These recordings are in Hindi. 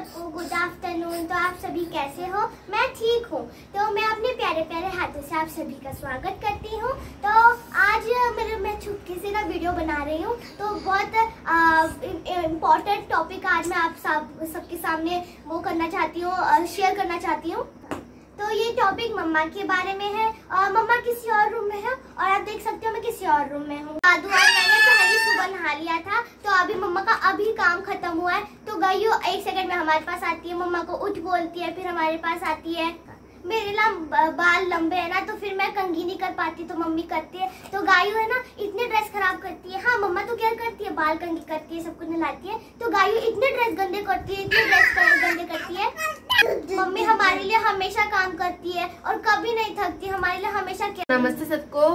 सबको गुड आफ्टरनून। तो आप सभी कैसे हो? मैं ठीक हूँ। तो मैं अपने प्यारे प्यारे हाथों से आप सभी का स्वागत करती हूँ। तो आज मैं चुटकी से ना वीडियो बना रही हूँ। तो बहुत इम्पोर्टेंट टॉपिक आज मैं आप सबके सामने वो करना चाहती हूँ, शेयर करना चाहती हूँ। तो ये टॉपिक मम्मा के बारे में है। मम्मा किसी और रूम में है और आप देख सकते हो मैं किसी और रूम में हूँ। दादू और मैंने पहले सुबह नहा लिया था, तो अभी मम्मा का अभी काम खत्म हुआ है। तो गाइयो 1 सेकंड में हमारे पास आती है, मम्मा को उठ बोलती है, फिर हमारे पास आती है। मेरे ना बाल लंबे है ना, तो फिर मैं कंघी नहीं कर पाती, तो मम्मी करती है। तो गायू है ना इतने ड्रेस खराब करती है। हाँ मम्मा तो क्या करती है, बाल कंघी करती है, सबको नहलाती है। तो गायू इतने ड्रेस गंदे करती है, इतने ड्रेस गंदे करती है। मम्मी हमारे लिए हमेशा काम करती है और कभी नहीं थकती, हमारे लिए हमेशा। नमस्ते सबको,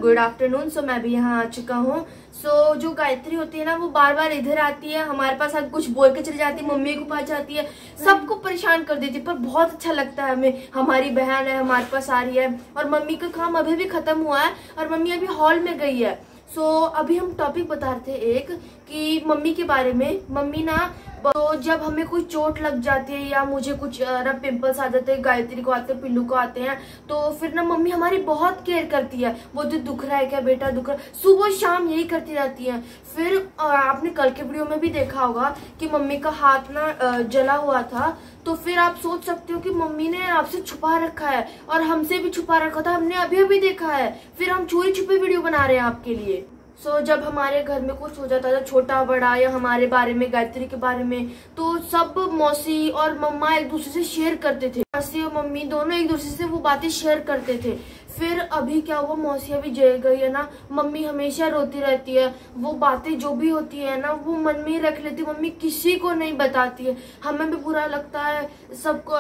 गुड आफ्टरनून। सो मैं भी यहाँ आ चुका हूँ। सो जो गायत्री होती है ना, वो बार बार इधर आती है, हमारे पास आकर कुछ बोल के चली जाती है, मम्मी को पास जाती है, सबको परेशान कर देती है। पर बहुत अच्छा लगता है हमें, हमारी बहन है हमारे पास आ रही है। और मम्मी का काम अभी भी खत्म हुआ है और मम्मी अभी हॉल में गई है। सो अभी हम टॉपिक बता रहे थे एक कि मम्मी के बारे में। मम्मी ना, तो जब हमें कोई चोट लग जाती है या मुझे कुछ पिंपल्स आ जाते हैं, गायत्री को आते हैं, पिल्लू को आते हैं, तो फिर ना मम्मी हमारी बहुत केयर करती है। बोलती दुख रहा है क्या बेटा, दुख रहा है, सुबह शाम यही करती रहती है। फिर आपने कल के वीडियो में भी देखा होगा कि मम्मी का हाथ ना जला हुआ था। तो फिर आप सोच सकते हो कि मम्मी ने आपसे छुपा रखा है और हमसे भी छुपा रखा था, हमने अभी अभी देखा है। फिर हम चोरी छुपे वीडियो बना रहे हैं आपके लिए। सो जब हमारे घर में कुछ हो जाता था, छोटा बड़ा या हमारे बारे में, गायत्री के बारे में, तो सब मौसी और मम्मा एक दूसरे से शेयर करते थे। मौसी और मम्मी दोनों एक दूसरे से वो बातें शेयर करते थे। फिर अभी क्या हुआ, मौसी अभी जेल गई है ना, मम्मी हमेशा रोती रहती है। वो बातें जो भी होती है ना, वो मन में ही रख लेती है, मम्मी किसी को नहीं बताती है। हमें भी बुरा लगता है, सबको,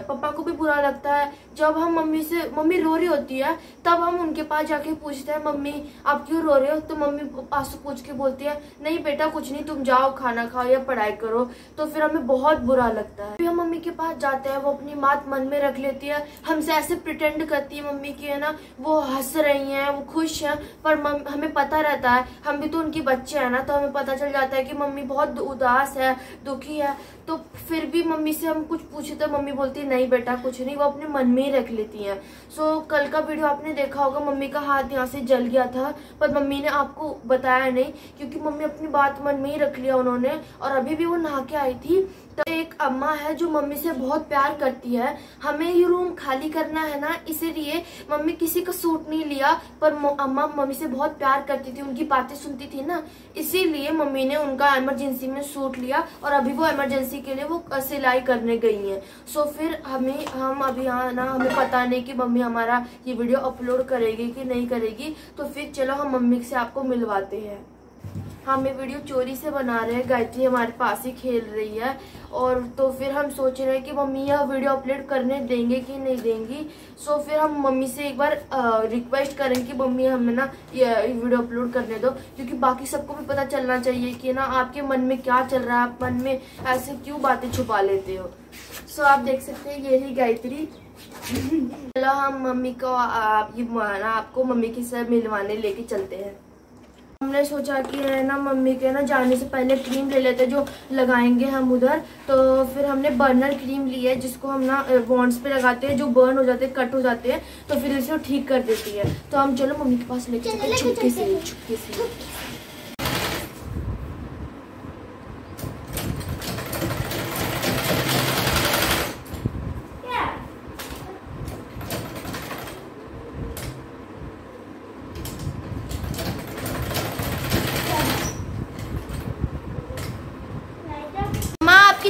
पापा को भी बुरा लगता है। जब हम मम्मी रो रही होती है, तब हम उनके पास जाके पूछते हैं, मम्मी आप क्यों रो रहे हो? तो मम्मी पास से पूछ के बोलती है, नहीं बेटा कुछ नहीं, तुम जाओ खाना खाओ या पढ़ाई करो। तो फिर हमें बहुत बुरा लगता है। फिर हम मम्मी के पास जाते हैं, वो अपनी बात मन में रख लेती है, हमसे ऐसे प्रिटेंड करती है मम्मी की है ना, वो हंस रही हैं, वो खुश हैं। पर हमें पता रहता है, हम भी तो उनकी बच्चे हैं ना, तो हमें पता चल जाता है कि मम्मी बहुत उदास है, दुखी है। तो फिर भी मम्मी से हम कुछ पूछे तो मम्मी बोलती है नहीं बेटा कुछ नहीं, वो अपने मन में ही रख लेती हैं। सो कल का वीडियो आपने देखा होगा, मम्मी का हाथ यहाँ से जल गया था, पर मम्मी ने आपको बताया नहीं, क्योंकि मम्मी अपनी बात मन में ही रख लिया उन्होंने। और अभी भी वो नहा के आई थी। तो एक अम्मा है जो मम्मी से बहुत प्यार करती है। हमें ये रूम खाली करना है ना, इसीलिए मम्मी किसी का सूट नहीं लिया, पर अम्मा मम्मी से बहुत प्यार करती थी, उनकी बातें सुनती थी ना, इसीलिए मम्मी ने उनका इमरजेंसी में सूट लिया। और अभी वो इमरजेंसी के लिए वो सिलाई करने गई हैं। सो फिर हम अभी यहाँ ना, हमें पता नहीं कि मम्मी हमारा ये वीडियो अपलोड करेगी कि नहीं करेगी। तो फिर चलो हम मम्मी से आपको मिलवाते हैं। हम ये वीडियो चोरी से बना रहे हैं, गायत्री हमारे पास ही खेल रही है। और तो फिर हम सोच रहे हैं कि मम्मी यह वीडियो अपलोड करने देंगे कि नहीं देंगी। सो फिर हम मम्मी से एक बार रिक्वेस्ट करेंगे कि मम्मी हमें ना ये वीडियो अपलोड करने दो, क्योंकि बाकी सबको भी पता चलना चाहिए कि ना आपके मन में क्या चल रहा है, आप मन में ऐसे क्यों बातें छुपा लेते हो। सो आप देख सकते हैं ये रही गायत्री। चलो हम मम्मी को आपको मम्मी के साथ मिलवाने लेके चलते हैं। हमने सोचा कि है ना मम्मी के ना जाने से पहले क्रीम ले लेते जो लगाएंगे हम उधर। तो फिर हमने बर्नर क्रीम ली है, जिसको हम ना वॉन्ड्स पे लगाते हैं, जो बर्न हो जाते हैं, कट हो जाते हैं, तो फिर इसे ठीक कर देती है। तो हम चलो मम्मी के पास लेके चलते हैं छुपके से।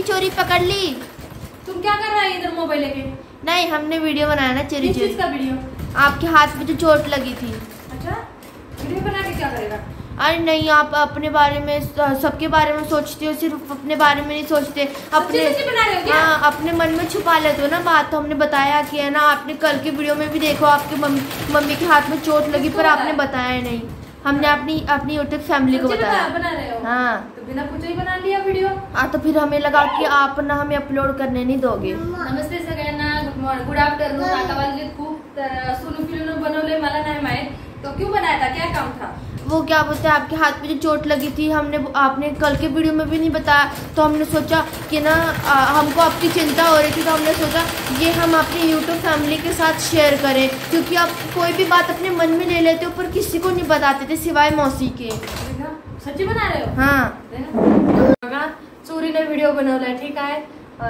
चोरी पकड़ ली। तुम क्या कर रहा है इधर मोबाइल लेके? नहीं, हमने वीडियो बनाया ना चोरी चोरी। किसका वीडियो? आपके हाथ में जो चोट लगी थी। अच्छा, वीडियो बना के क्या करेगा? अरे नहीं, आप अपने बारे में, सबके बारे में सोचते हो, सिर्फ अपने बारे में नहीं सोचते। अपने बना रहे हो क्या? हाँ, अपने मन में छुपा लेते हो ना बात। तो हमने बताया कि है ना, आपने कल के वीडियो में भी देखो, आपके मम्मी के हाथ में चोट लगी, पर आपने बताया नहीं। हमने अपनी यूट्यूब फैमिली को बताया। बना रहे हो? हाँ, तो बिना पूछे ही बना लिया वीडियो। तो फिर हमें लगा कि आप ना हमें अपलोड करने नहीं दोगे। नमस्ते सगळ्यांना, गुड आफ्टरनून। आता वाजले खूप, सोनू फिल्म बनवले मला नाही माहित, तो क्यों बनाया था, क्या काम था? वो क्या बोलते हैं, आपके हाथ में जो चोट लगी थी, आपने कल के वीडियो में भी नहीं बताया। तो हमने सोचा कि ना हमको आपकी चिंता हो रही थी, तो हमने सोचा ये हम अपनी यूट्यूब फैमिली के साथ शेयर करें, क्योंकि आप कोई भी बात अपने मन में ले लेते हो पर किसी को नहीं बताते थे सिवाय मौसी के। सच्ची बना रहे हो? हाँ बघा चोरीने व्हिडिओ बनवलाय, ठीक आहे।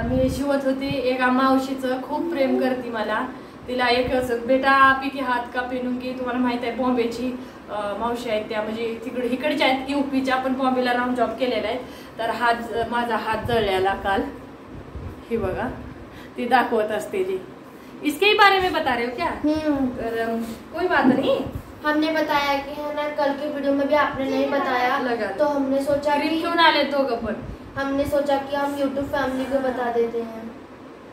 मी शिवत होती, एक मावशीचं खूप प्रेम करते मला, तिला एक बेटा आपी की हात का पेनूंगी, तुम्हाला माहित आहे बॉम्बेची मावशी आहेत त्या, म्हणजे तिकडे इकडच्या आहेत यूपीच्या, पण बॉम्बेला राहून जॉब केलेला आहे। तर माझा हात जळलेला काल, हे बघा ती दाखवत असते जी। इसके ही बारे में बता रहे हो क्या? तर कोई बात नहीं, हमने बताया कि है ना, कल के वीडियो में भी आपने नहीं बताया लगा, तो हमने सोचा कि क्यों ना ले तो गपन, हमने सोचा कि हम यूट्यूब फैमिली को बता देते हैं।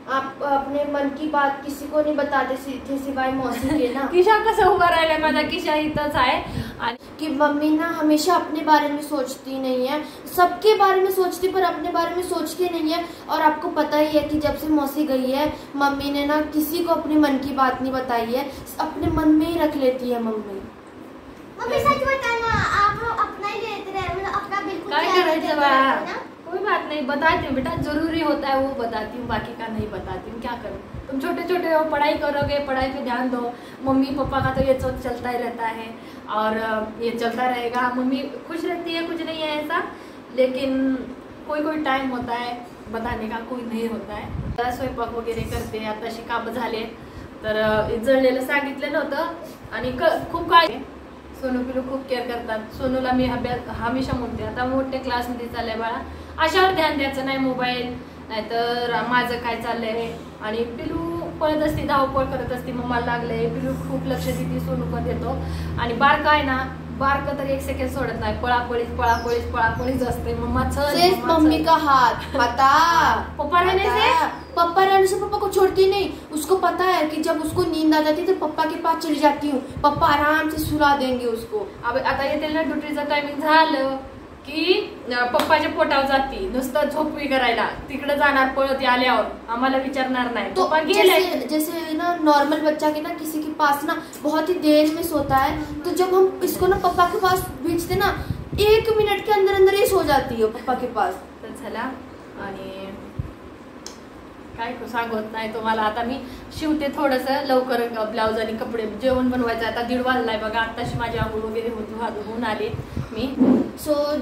आप अपने मन की बात किसी को नहीं बताते थे सिवाय मौसी के ना। किशा कसं उभा राहिलाय माझा, किशा इथंच आहे। आणि कि मम्मी ना हमेशा अपने बारे में सोचती नहीं है, सबके बारे में सोचती पर अपने बारे में सोचती नहीं है। और आपको पता ही है कि जब से मौसी गई है, मम्मी ने ना किसी को अपने मन की बात नहीं बताई है, अपने मन में ही रख लेती है मम्मी। मम्मी सच बताना, आप अपना ही लेते रहे, मतलब अपना बिल्कुल काय ख्याल करायचं रखते बा? रहे, ना? कोई बात नहीं, बताती हूँ बेटा, जरूरी होता है वो बताती हूँ, बाकी का नहीं बताती हूँ, क्या करूँ। तुम छोटे छोटे हो, पढ़ाई करोगे, पढ़ाई पे ध्यान दो। मम्मी पापा का तो ये सब चलता ही रहता है और ये चलता रहेगा। मम्मी खुश रहती है, कुछ नहीं है ऐसा, लेकिन कोई टाइम होता है बताने का, कोई नहीं होता है। स्वयंपाक वगैरे करते, आताशी कामं झाले, तर जळलेलं सांगितलं नव्हतं आणि खूप काय सोनू पिलू खूप केअर करतात। सोनूला मी हमेशा म्हणते, आता मोठ्या क्लासमध्ये चाललंय बाळा, अशावर ध्यान द्यायचं नाही, मोबाईल नाहीतर माझं काय चाललंय। आणि पिलू पळत असते, धावपळ करत असते, मम्माला लागलंय, पिलू खूप लक्ष देते, सोनू पण देतो। आणि बारका आहे ना, बारका तर एक सेकंड सोडत नाही, पळापळीच असते। मम्मी का हाथ पता, पप्पा रहने से, पप्पा रहने से पप्पा को छोड़ती नहीं। उसको पता है कि जब उसको नींद आ जाती तो पप्पा के पास चली जाती हूँ, पप्पा आराम से सुला देंगे उसको। अब आता येते ना ड्युटीचं टायमिंग झालं की पप्पाच्या पोटावर जाती, नुसतं झोपवी करायला, तिकडे जाणार पळत आल्यावर, आम्हाला विचारणार नाही। तो जैसे ना नॉर्मल बच्चा के ना किसी के पास ना बहुत ही देर में सोता है, तो जब हम इसको ना पप्पा के पास भेजते ना, 1 मिनट के अंदर ही सो जाती है पप्पा के पास। तर चला, आणि काय सांगत नाही तुम्हाला। आता मी शिवते थोडंसं लवकर, ब्लाउज आणि कपडे, जेवण बनवायचं। आता 1:30 वाजलाय बघा, आताशी माझी आंघोळ वगैरे होऊन आले मी।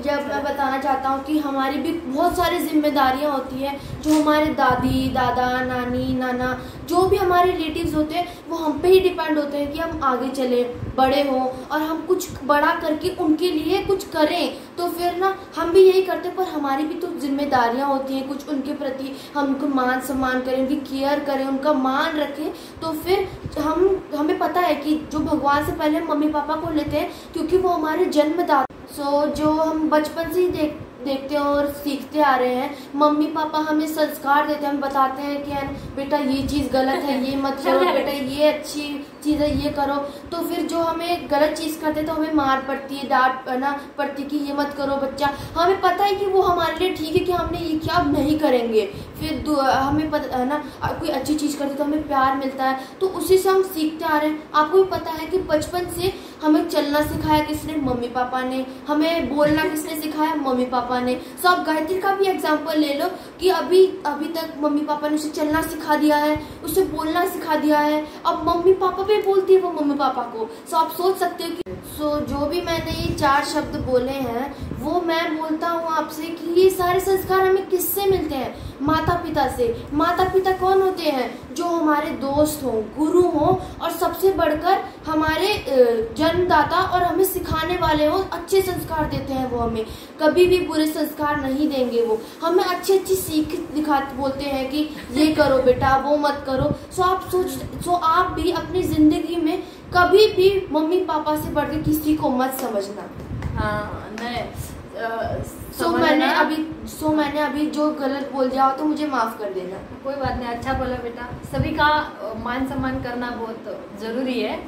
जब मैं बताना चाहता हूँ कि हमारी भी बहुत सारी जिम्मेदारियाँ होती हैं, जो हमारे दादी दादा नानी नाना जो भी हमारे रिलेटिव्स होते हैं वो हम पे ही डिपेंड होते हैं कि हम आगे चले, बड़े हों और हम कुछ बड़ा करके उनके लिए कुछ करें। तो फिर ना हम भी यही करते, पर हमारी भी तो जिम्मेदारियाँ होती हैं कुछ, उनके प्रति हम उनको मान सम्मान करें, उनकी केयर करें, उनका मान रखें। तो फिर हमें पता है कि जो भगवान से पहले मम्मी पापा को लेते हैं, क्योंकि वो हमारे जन्मदाता। जो हम बचपन से ही देखते हैं और सीखते आ रहे हैं, मम्मी पापा हमें संस्कार देते हैं, हमें बताते हैं कि बेटा ये चीज़ गलत है, ये मत करो, बेटा ये अच्छी चीज़ है, ये करो। तो फिर जो हमें गलत चीज़ करते तो हमें मार पड़ती है, डांट ना पड़ती कि ये मत करो बच्चा। हमें पता है कि वो हमारे लिए ठीक है कि हमने ये क्या अब नहीं करेंगे। फिर हमें पता है ना, कोई अच्छी चीज़ करते तो हमें प्यार मिलता है, तो उसी से हम सीखते आ रहे हैं। आपको भी पता है कि बचपन से हमें चलना सिखाया किसने? मम्मी पापा ने। हमें बोलना किसने सिखाया? मम्मी पापा ने। सो आप गायत्री का भी एग्जाम्पल ले लो कि अभी तक मम्मी पापा ने उसे चलना सिखा दिया है, उसे बोलना सिखा दिया है, अब मम्मी पापा भी बोलती है वो मम्मी पापा को। सो आप सोच सकते हो कि जो भी मैंने ये 4 शब्द बोले हैं वो मैं बोलता हूँ आपसे कि ये सारे संस्कार हमें किससे मिलते हैं? माता पिता से। माता पिता कौन होते हैं? जो हमारे दोस्त हों, गुरु हों और सबसे बढ़कर हमारे जन्मदाता और हमें सिखाने वाले हों, अच्छे संस्कार देते हैं वो हमें, कभी भी बुरे संस्कार नहीं देंगे। वो हमें अच्छी सीख बोलते हैं कि ये करो बेटा, वो मत करो। सो आप भी अपनी जिंदगी में कभी भी मम्मी पापा से बढ़कर किसी को मत समझना। हाँ नहीं, मैंने अभी जो गलत बोल दिया हो तो मुझे माफ कर देना। कोई बात नहीं, अच्छा बोला बेटा। सभी का मान सम्मान करना बहुत जरूरी है,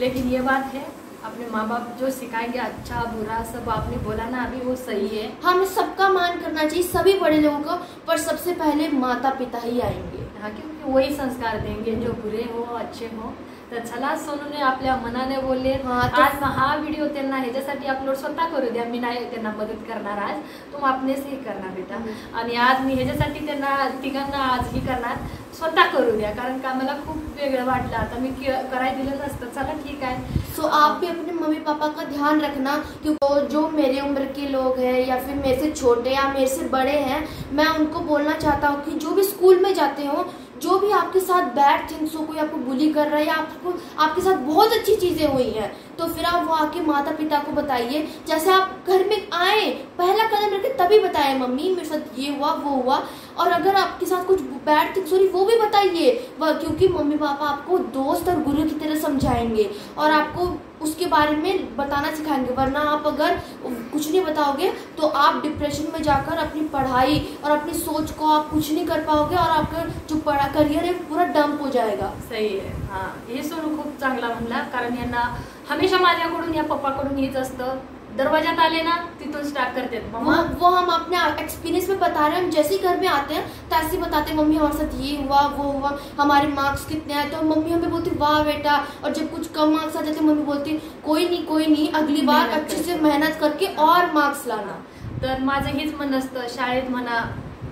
लेकिन ये बात है अपने माँ बाप जो सिखाएंगे अच्छा बुरा सब आपने बोला ना अभी, वो सही है। हमें सबका मान करना चाहिए, सभी बड़े लोगों का, पर सबसे पहले माता पिता ही आएंगे। हाँ, क्योंकि वही संस्कार देंगे, जो बुरे हो अच्छे हो तर चला, सोनूने आपल्या मनाने बोलले. आज हा व्हिडिओ त्यांना ह्याच्यासाठी अपलोड स्वतः करू द्या. मी नाही त्यांना मदत करणार आज, तुम आपणेच हे करणार बेटा. आणि आज मी ह्याच्यासाठी त्यांना तिघांना आज ही करणार, स्वतः करू द्या. कारण का मला खूप वेगळं वाटलं, आता मी करायला दिलं नसतं. चला ठीक आहे. सो आप भी अपने मम्मी पापा का ध्यान रखना, क्योंकि जो मेरे उम्र के लोग हैं या फिर मेरे से छोटे या मेरे से बड़े हैं, मैं उनको बोलना चाहता हूँ कि जो भी स्कूल में जाते हो, जो भी आपके साथ बैड थिंग्स हो, कोई आपको बुली कर रहा है या आपके साथ बहुत अच्छी चीजें हुई हैं, तो फिर आप वो आके माता पिता को बताइए. जैसे आप घर में आए, पहला कदम रखे तभी बताएं, मम्मी मेरे साथ ये हुआ वो हुआ. और अगर आपके साथ कुछ बैड थिंग्स हो रही वो भी बताइए, क्योंकि मम्मी पापा आपको दोस्त और गुरु की तरह समझाएंगे और आपको उसके बारे में बताना सिखाएंगे. वरना आप अगर कुछ नहीं बताओगे तो आप डिप्रेशन में जाकर अपनी पढ़ाई और अपनी सोच को आप कुछ नहीं कर पाओगे और आपका जो करियर है पूरा डंप हो जाएगा. सही आहे. हा, हे सोनू खूप चांगला म्हणला. कारण यांना हमेशा माझ्याकडून या पप्पाकडून हेच असतं, दरवाजात आले ना तिथून स्टार्ट करते वो हम अपने एक्सपीरियंस में बता रहे हैं. हम जैसे ही घर में आते हैं तैसे बताते हैं, मम्मी हमारे साथ ये हुआ वो हुआ, हमारे मार्क्स कितने आए. तो मम्मी हमें बोलती वाह बेटा, और जब कुछ कम मार्क्स आ जाते मम्मी बोलती कोई नहीं अगली बार अच्छे से मेहनत करके और मार्क्स लाना. तर माझं हेच म्हणणं असतं, शाळेत म्हणा,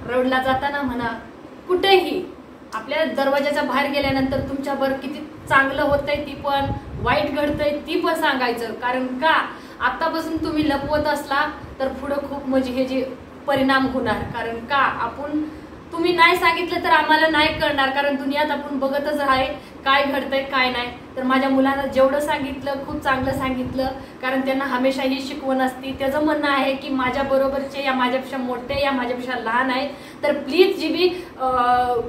रोडला जाताना म्हणा, कुठेही आपल्या दरवाजाच्या बाहेर गेल्यानंतर तुमच्यावर किती चांगलं होतंय ती पण, वाईट घडतंय ती पण सांगायचं. कारण का आतापासून तुम्ही लपवत असला तर पुढं खूप म्हणजे हे जे परिणाम होणार. कारण का आपण तुम्ही नाही सांगितलं तर आम्हाला नाही कळणार. कारण दुनियात आपण बघतच आहे काय घडतंय काय नाही. तर माझ्या मुलांना जेवढं सांगितलं खूप चांगलं सांगितलं, कारण त्यांना हमेशा ही शिकवण असती. त्याचं म्हणणं आहे की माझ्या बरोबरचे या माझ्यापेक्षा मोठे या माझ्यापेक्षा लहान आहेत, तर please G be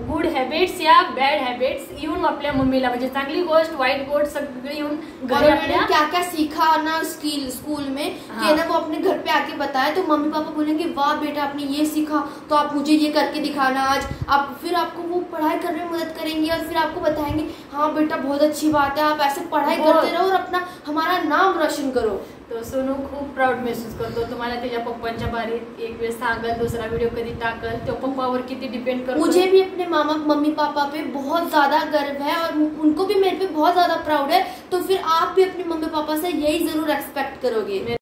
good habits या बॅड हॅबिट्स येऊन आपल्या मम्मीला, म्हणजे चांगली गोष्ट वाईट गोष्ट सगळी येऊन घरी आपल्या क्या क्या सीखा ना स्कूल में, कि ना वो अपने घर पे आके बताए तो मम्मी पापा बोलेंगे वाह बेटा आपने ये सीखा तो आप मुझे ये करके दिखाना आज. आप फिर आपको वो पढ़ाई करने में मदद करेंगे और फिर आपको बताएंगे हाँ बेटा बहुत अच्छी बात है, आप ऐसे पढ़ाई करते रहो और अपना हमारा नाम रोशन करो. तो सोनू खूप प्राऊड महसूस करतो. तुम्हाला त्याच्या पप्पांच्या बारेत एक वेळ सांगल, दूसरा वीडियो कधी टाकल, तो पप्पावर किती डिपेंड करतो. मुझे भी अपने मम्मी पापा पे बहुत ज्यादा गर्व है और उनको भी मेरे पे बहुत ज्यादा प्राउड है. तो फिर आप भी अपने मम्मी पापा से यही जरूर एक्सपेक्ट करोगे.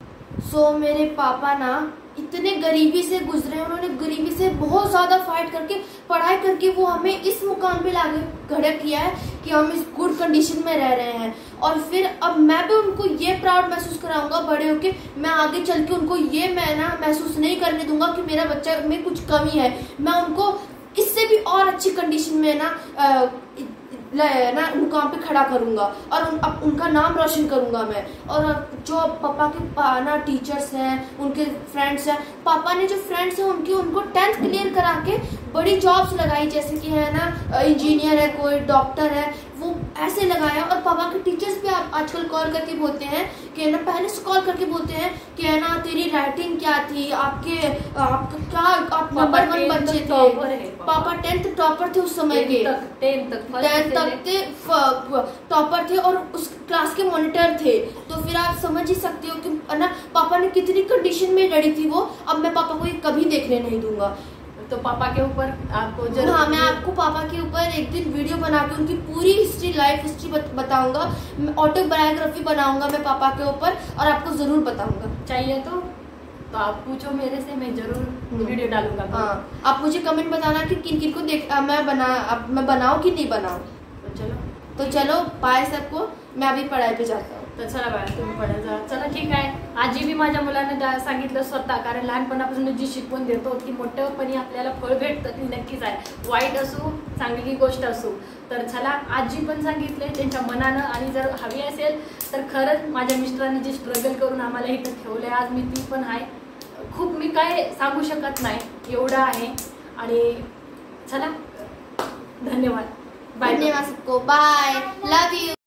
सो मेरे पापा ना इतने गरीबी से गुजरे, उन्होंने गरीबी से बहुत ज्यादा फाइट करके पढ़ाई करके वो हमें इस मुकाम पे लाके खड़ा किया है कि हम इस गुड कंडीशन में रह रहे हैं. और फिर अब मैं भी उनको ये प्राउड महसूस कराऊंगा बड़े होके. मैं आगे चल के उनको ये मैं ना महसूस नहीं करने दूंगा कि मेरा बच्चा में कुछ कमी है. मैं उनको इससे भी और अच्छी कंडीशन में ना मुकाम पे खड़ा करूंगा और उनका नाम रोशन करूंगा मैं. और जो पापा के ना टीचर्स हैं, उनके फ्रेंड्स हैं, पापा ने जो फ्रेंड्स हैं उनको 10th क्लियर करा के बड़ी जॉब्स लगाई, जैसे कि है ना इंजीनियर है, कोई डॉक्टर है, वो ऐसे लगाया. और पापा के टीचर्स भी आप आजकल कॉल करके बोलते हैं कि ना, पहले से कॉल करके बोलते हैं कि है ना तेरी राइटिंग क्या थी, आपका क्या आप नंबर 1 बच्चे थे. पापा 10th टॉपर थे उस समय के, 10th तक के टॉपर थे और उस क्लास के मॉनिटर थे. तो फिर आप समझ ही सकते हो कि ना पापा ने कितनी कंडीशन में लड़ी थी वो. अब मैं पापा को ये कभी देखने नहीं दूंगा. तो पापा के ऊपर आपको जरूर, हाँ मैं आपको पापा के ऊपर एक दिन वीडियो बना के उनकी पूरी हिस्ट्री, लाइफ हिस्ट्री बताऊंगा. ऑटोबायोग्राफी बनाऊंगा मैं पापा के ऊपर और आपको जरूर बताऊंगा. चाहिए तो आप पूछो मेरे से, मैं जरूर वीडियो डालूंगा. हाँ आप मुझे कमेंट बताना कि किन किन को मैं बनाऊं कि नहीं बनाऊं. तो चलो बाय सबको. मैं अभी पढ़ाई पे जाता हूँ. तर चला बाळा तुम्ही पडायला जा. चला ठीक आहे. आजी बी माझ्या मुलांना सांगितलं स्वतः, कारण लहानपणापासून जी शिकवण देतो ती मोठ्यापणी आपल्याला फळ भेटतं ती नक्कीच आहे. वाईट असो चांगली गोष्ट असो. तर चला आजी पण सांगितले त्यांच्या मनानं, आणि जर हवी असेल तर खरंच माझ्या मिस्टरांनी जे स्ट्रगल करून आम्हाला इथं ठेवलंय आज मी ती पण आहे. खूप मी काय सांगू शकत नाही, एवढं आहे. आणि चला धन्यवाद. धन्यवाद सबको. बाय. Love you.